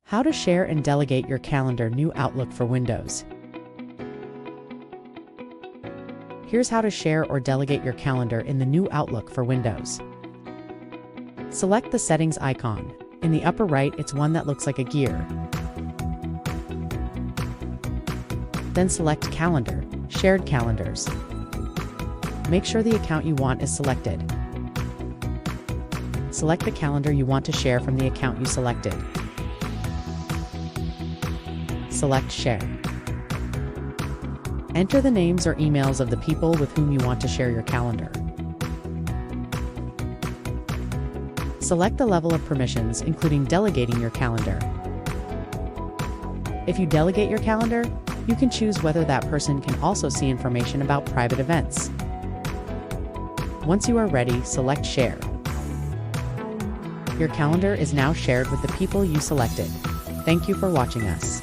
How to share and delegate your calendar. New Outlook for Windows. Here's how to share or delegate your calendar in the new Outlook for Windows. Select the settings icon. In the upper right, it's one that looks like a gear. Then select Calendar, Shared Calendars. Make sure the account you want is selected. Select the calendar you want to share from the account you selected. Select Share. Enter the names or emails of the people with whom you want to share your calendar. Select the level of permissions, including delegating your calendar. If you delegate your calendar, you can choose whether that person can also see information about private events. Once you are ready, select Share. Your calendar is now shared with the people you selected. Thank you for watching us.